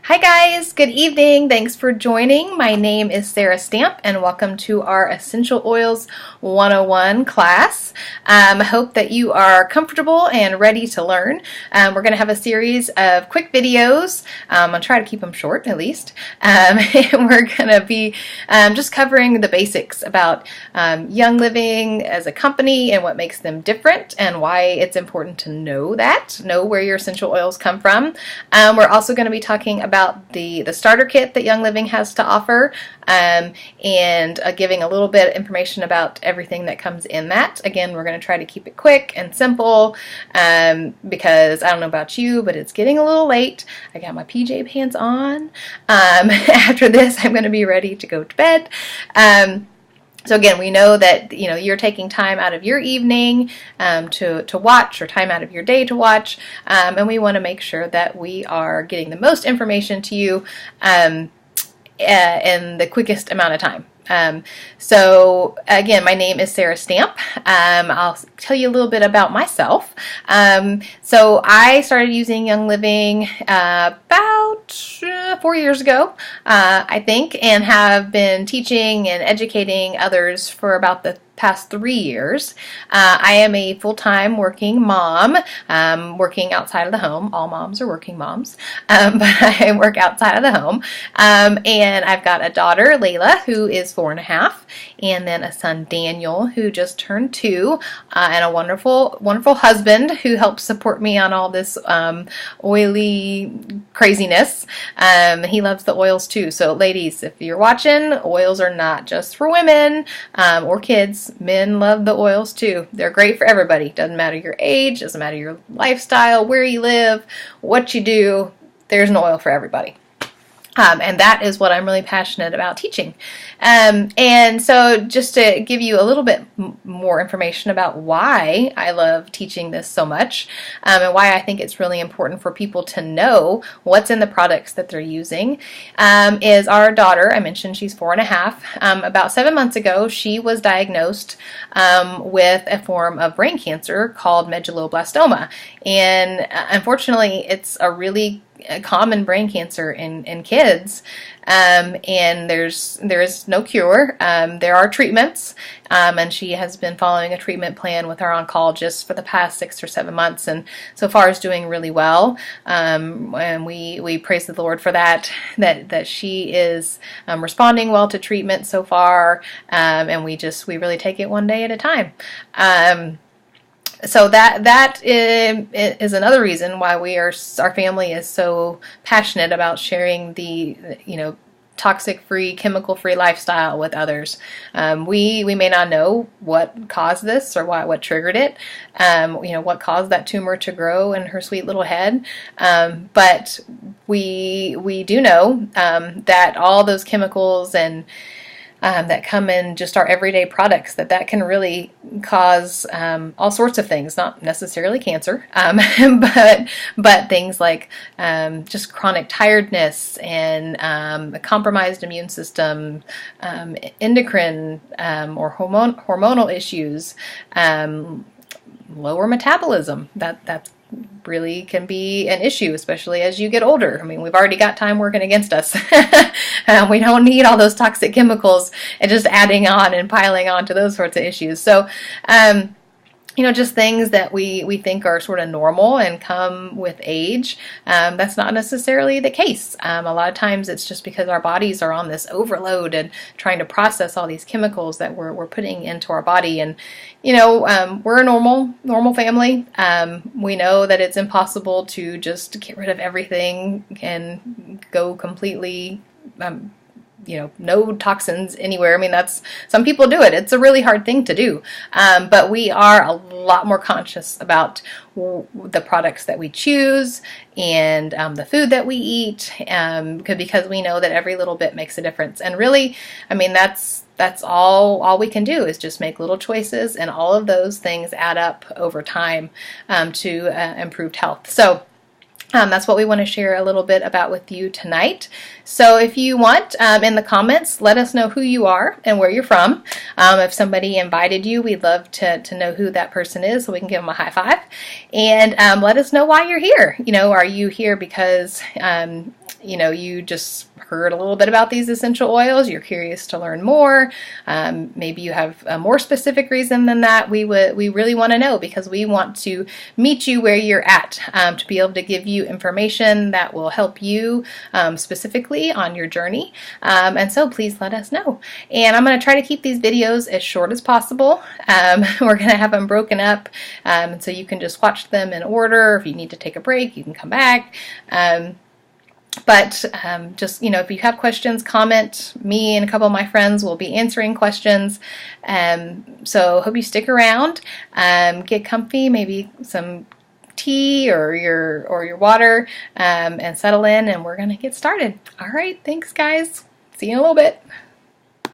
Hi guys, good evening. Thanks for joining. My name is Sarah Stamp and welcome to our Essential Oils 101 class. I hope that you are comfortable and ready to learn. We're going to have a series of quick videos. I'll try to keep them short at least. And we're going to be just covering the basics about Young Living as a company and what makes them different and why it's important to know where your essential oils come from. We're also going to be talking about the starter kit that Young Living has to offer, and giving a little bit of information about everything that comes in that. Again, we're going to try to keep it quick and simple because I don't know about you, but it's getting a little late. I got my PJ pants on. After this, I'm going to be ready to go to bed. So again, we know that you're taking time out of your evening to watch, or time out of your day to watch, and we want to make sure that we are getting the most information to you in the quickest amount of time. So again, my name is Sarah Stamp. I'll tell you a little bit about myself. So I started using Young Living about 4 years ago, I think, and have been teaching and educating others for about the past 3 years. I am a full-time working mom, working outside of the home. All moms are working moms, but I work outside of the home. And I've got a daughter, Layla, who is 4.5, and then a son, Daniel, who just turned 2, and a wonderful, wonderful husband who helps support me on all this oily craziness. He loves the oils too. So ladies, if you're watching, oils are not just for women or kids. Men love the oils too. They're great for everybody. Doesn't matter your age, doesn't matter your lifestyle, where you live, what you do. There's an oil for everybody. And that is what I'm really passionate about teaching. And so just to give you a little bit more information about why I love teaching this so much, and why I think it's really important for people to know what's in the products that they're using, is our daughter. I mentioned she's 4.5. About 7 months ago, she was diagnosed with a form of brain cancer called medulloblastoma. And unfortunately, it's a really common brain cancer in kids, and there is no cure. There are treatments, and she has been following a treatment plan with our oncologist for the past 6 or 7 months, and so far is doing really well. And we praise the Lord for that she is responding well to treatment so far, and we really take it one day at a time. So that is another reason why our family is so passionate about sharing the toxic-free, chemical-free lifestyle with others. We may not know what caused this or what triggered it, what caused that tumor to grow in her sweet little head, but we do know that all those chemicals and that come in just our everyday products, that can really cause all sorts of things, not necessarily cancer, but things like just chronic tiredness and a compromised immune system, endocrine or hormonal issues, lower metabolism. That's really can be an issue, especially as you get older. I mean, we've already got time working against us. We don't need all those toxic chemicals and just adding on and piling on to those sorts of issues. So, just things that we think are sort of normal and come with age. That's not necessarily the case. A lot of times it's just because our bodies are on this overload and trying to process all these chemicals that we're putting into our body. And, we're a normal family. We know that it's impossible to just get rid of everything and go completely no toxins anywhere. I mean, some people do it. It's a really hard thing to do. But we are a lot more conscious about the products that we choose and the food that we eat, because we know that every little bit makes a difference. And really, I mean, that's all we can do is just make little choices, and all of those things add up over time to improved health. So That's what we want to share a little bit about with you tonight. So if you want, in the comments, let us know who you are and where you're from. If somebody invited you, we'd love to know who that person is so we can give them a high five. And let us know why you're here. Are you here because you just heard a little bit about these essential oils, you're curious to learn more, maybe you have a more specific reason than that. We really want to know, because we want to meet you where you're at, to be able to give you information that will help you specifically on your journey. And so please let us know. And I'm going to try to keep these videos as short as possible. We're going to have them broken up, so you can just watch them in order. If you need to take a break, you can come back. But just, if you have questions, comment. Me and a couple of my friends will be answering questions. So hope you stick around. Get comfy, maybe some tea or your water, and settle in, and we're going to get started. All right, thanks guys. See you in a little bit.